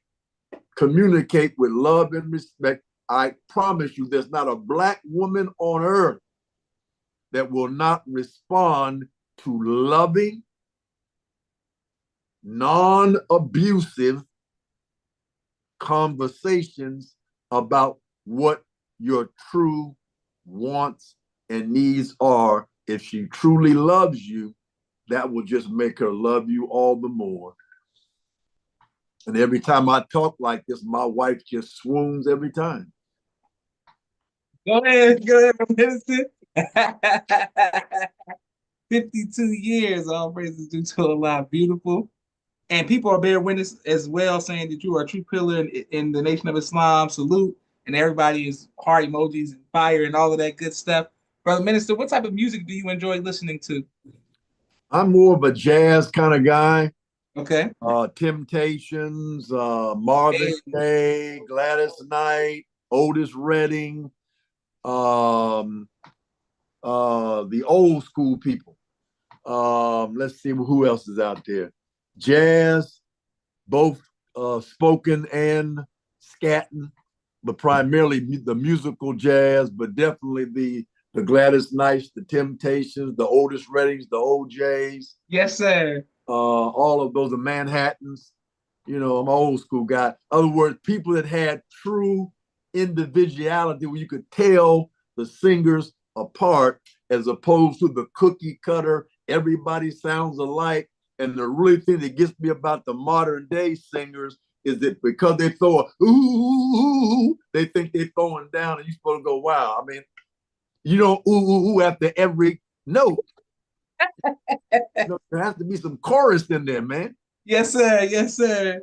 communicate with love and respect, I promise you there's not a Black woman on earth that will not respond to loving, non-abusive conversations about what your true wants and needs are. If she truly loves you, that will just make her love you all the more. And every time I talk like this, my wife just swoons every time. Go ahead, Minister. 52 years, all praises due to Allah. Beautiful. And people are bearing witness as well, saying that you are a true pillar in the Nation of Islam. Salute. And everybody is heart emojis and fire and all of that good stuff. Brother Minister, what type of music do you enjoy listening to? I'm more of a jazz kind of guy. Okay. Temptations, Marvin Gaye, Gladys Knight, Otis Redding, the old school people. Let's see who else is out there. Jazz, both spoken and scatting, but primarily the musical jazz, but definitely the Gladys Knights, the Temptations, the Otis Reddings, the OJs. Yes, sir. All of those, the Manhattans. I'm an old school guy. In other words, people that had true individuality where you could tell the singers apart as opposed to the cookie cutter, everybody sounds alike. And the really thing that gets me about the modern day singers is that because they throw a ooh, they think they're throwing down and you're supposed to go, wow. I mean, you don't ooh after every note. There has to be some chorus in there, man. Yes, sir. Yes, sir.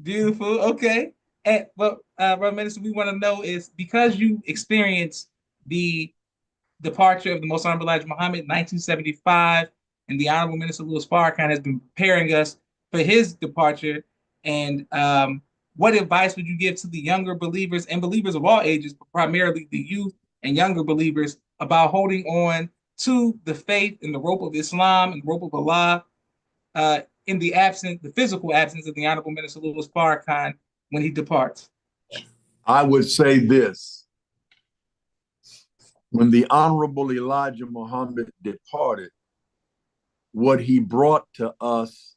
Beautiful. Okay. And Brother Minister, we want to know is because you experienced the departure of the Most Honorable Elijah Muhammad in 1975, and the Honorable Minister Louis Farrakhan has been preparing us for his departure. And what advice would you give to the younger believers and believers of all ages, but primarily the youth and younger believers, about holding on to the faith and the rope of Islam and the rope of Allah in the physical absence of the Honorable Minister Louis Farrakhan when he departs? I would say this. When the Honorable Elijah Muhammad departed, what he brought to us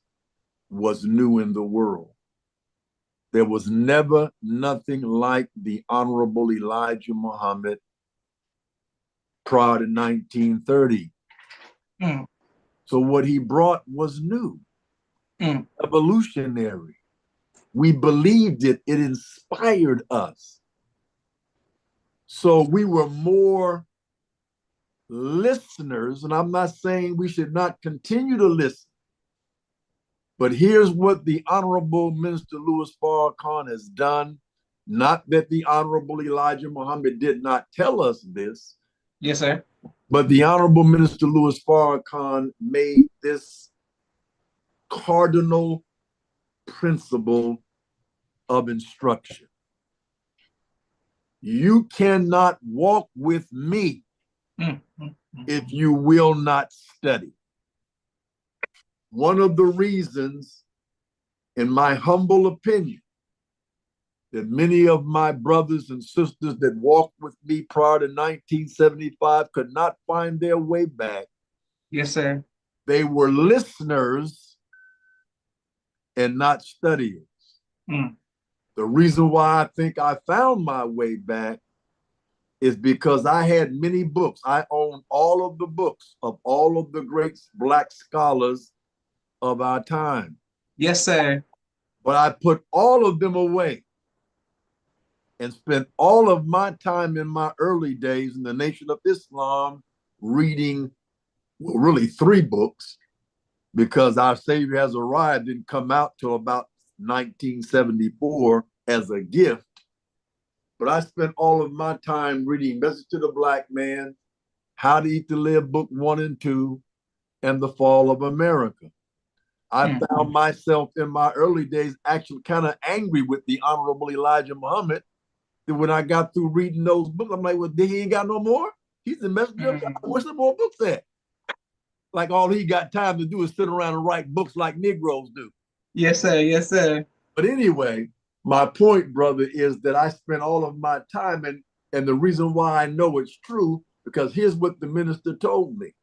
was new in the world. There was never nothing like the Honorable Elijah Muhammad prior to 1930. So what he brought was new, evolutionary. We believed it. It inspired us. So we were more listeners, and I'm not saying we should not continue to listen. But here's what the Honorable Minister Louis Farrakhan has done. Not that the Honorable Elijah Muhammad did not tell us this. Yes, sir. But the Honorable Minister Louis Farrakhan made this cardinal principle of instruction. You cannot walk with me if you will not study. One of the reasons, in my humble opinion, that many of my brothers and sisters that walked with me prior to 1975 could not find their way back. Yes, sir. They were listeners and not studiers. The reason why I think I found my way back is because I had many books. I own all of the books of all of the great Black scholars of our time. Yes, sir. But I put all of them away and spent all of my time in my early days in the Nation of Islam reading, well, really 3 books, because Our Savior Has Arrived didn't come out till about 1974 as a gift. But I spent all of my time reading Message to the Black Man, How to Eat to Live, Book 1 and 2, and The Fall of America. I found myself in my early days actually kind of angry with the Honorable Elijah Muhammad. That when I got through reading those books, I'm like, well, he ain't got no more? He's the messenger of God. Where's the more books at? Like all he got time to do is sit around and write books like Negroes do. Yes, sir. Yes, sir. But anyway, my point, brother, is that I spent all of my time, and the reason why I know it's true, because here's what the minister told me.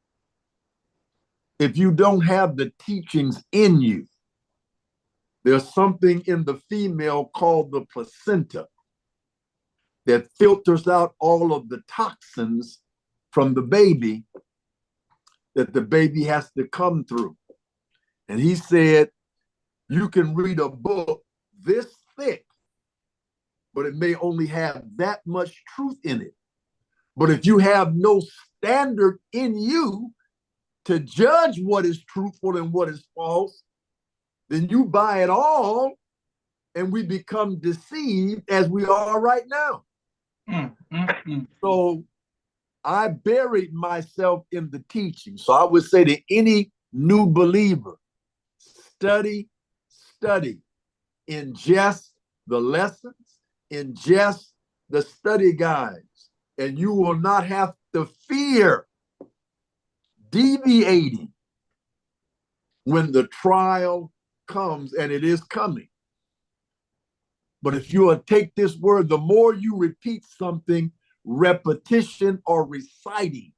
If you don't have the teachings in you, there's something in the female called the placenta that filters out all of the toxins from the baby that the baby has to come through. And he said, you can read a book this thick, but it may only have that much truth in it. But if you have no standard in you to judge what is truthful and what is false, then you buy it all and we become deceived as we are right now. So I buried myself in the teaching. So I would say to any new believer, study, ingest the lessons, ingest the study guides, and you will not have to fear deviating when the trial comes, and it is coming. But if you will take this word, the more you repeat something, repetition or reciting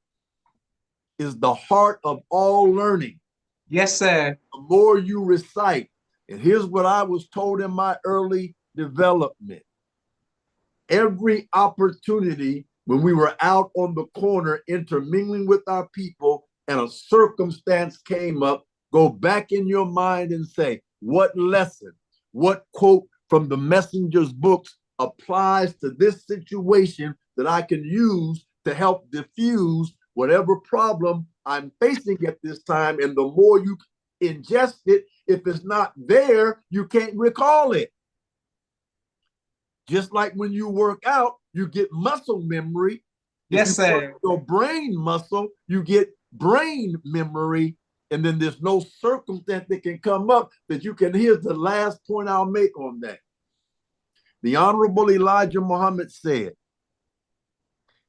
is the heart of all learning. Yes, sir. The more you recite, and here's what I was told in my early development. Every opportunity when we were out on the corner intermingling with our people and a circumstance came up, go back in your mind and say, what lesson, what quote from the messenger's books applies to this situation that I can use to help diffuse whatever problem I'm facing at this time. And the more you ingest it, if it's not there, you can't recall it. Just like when you work out, you get muscle memory. Yes, sir. Your brain muscle, you get brain memory. And then there's no circumstance that can come up that you can. Here's the last point I'll make on that. The Honorable Elijah Muhammad said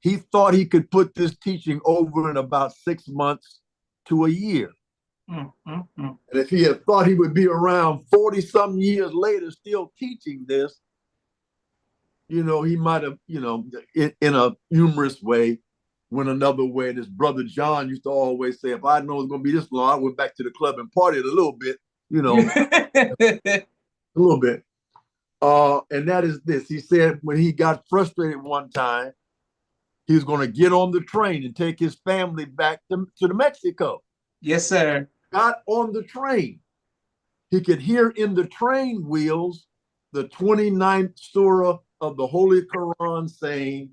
he thought he could put this teaching over in about 6 months to a year. And if he had thought he would be around 40-something years later still teaching this, he might have, in a humorous way, went another way. And his brother John used to always say, if I know it's going to be this long, I went back to the club and partied a little bit, a little bit. And that is this. He said when he got frustrated one time, he was going to get on the train and take his family back to Mexico. Yes, sir. Got on the train. He could hear in the train wheels the 29th surah of the Holy Quran saying,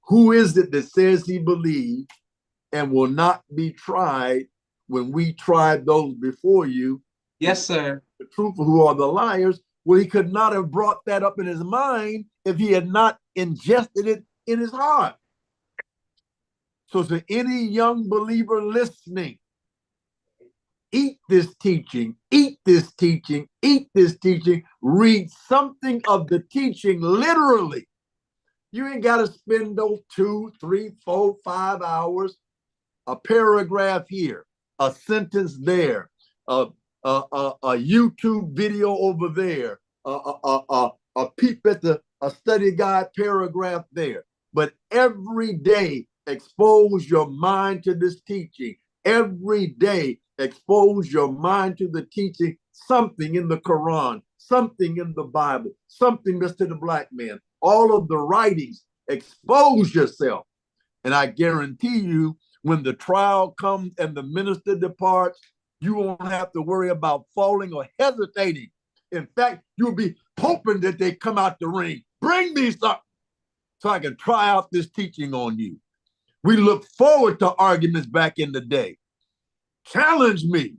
who is it that says he believes and will not be tried when we tried those before you? Yes, sir. The truthful who are the liars. Well, he could not have brought that up in his mind if he had not ingested it in his heart. So to any young believer listening, eat this teaching, eat this teaching, eat this teaching, read something of the teaching literally. You ain't got to spend those 2, 3, 4, 5 hours, a paragraph here, a sentence there, a YouTube video over there, a peep at a study guide paragraph there. But every day, expose your mind to this teaching. Every day, expose your mind to the teaching, something in the Quran, something in the Bible, something, Mr. the Black Man, all of the writings, expose yourself. And I guarantee you, when the trial comes and the minister departs, you won't have to worry about falling or hesitating. In fact, you'll be hoping that they come out the ring. Bring me something so I can try out this teaching on you. We look forward to arguments back in the day. Challenge me.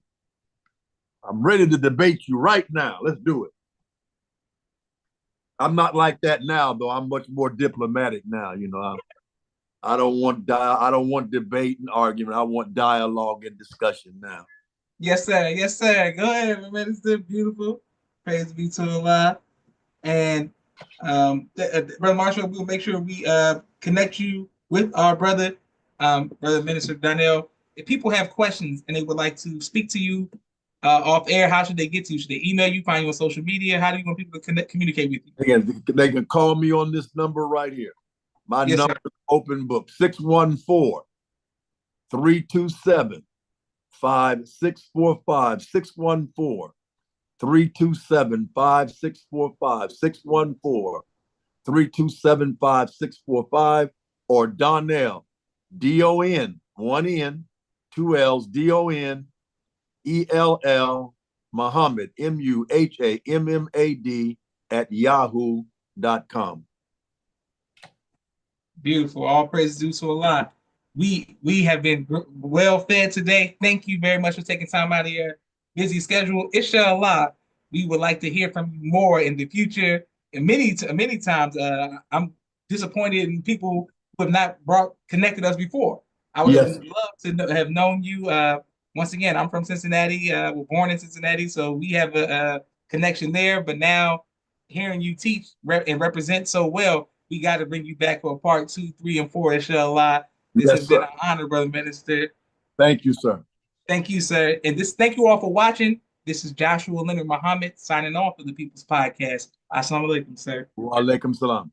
I'm ready to debate you right now. Let's do it. I'm not like that now, though. I'm much more diplomatic now. You know, I don't want debate and argument. I want dialogue and discussion now. Yes, sir. Yes, sir. Go ahead, man. It's still beautiful. Praise be to Allah. And Brother Marshall, we'll make sure we connect you with our brother, Brother Minister Donell. If people have questions and they would like to speak to you off air, how should they get to you? Should they email you, find you on social media? How do you want people to communicate with you? Again, they can call me on this number right here. My number is open book, 614-327-5645, 614-327-5645, 614-327-5645, or Donell, D-O-N, 1 N, 2 L's, D-O-N-E-L-L, Muhammad, M-U-H-A-M-M-A-D, at yahoo.com. Beautiful. All praise due to Allah. We have been well fed today. Thank you very much for taking time out of your busy schedule. Inshallah, we would like to hear from you more in the future. And many times, I'm disappointed in people who have not connected us before. I would have loved to have known you. Once again, I'm from Cincinnati. We're born in Cincinnati, so we have a connection there. But now, hearing you teach and represent so well, we got to bring you back for part 2, 3, and 4, inshallah. This has been an honor, Brother Minister. Thank you, sir. Thank you, sir. And thank you all for watching. This is Joshua Leonard Muhammad signing off of the People's Podcast. Assalamu alaikum, sir. Wa alaikum salam.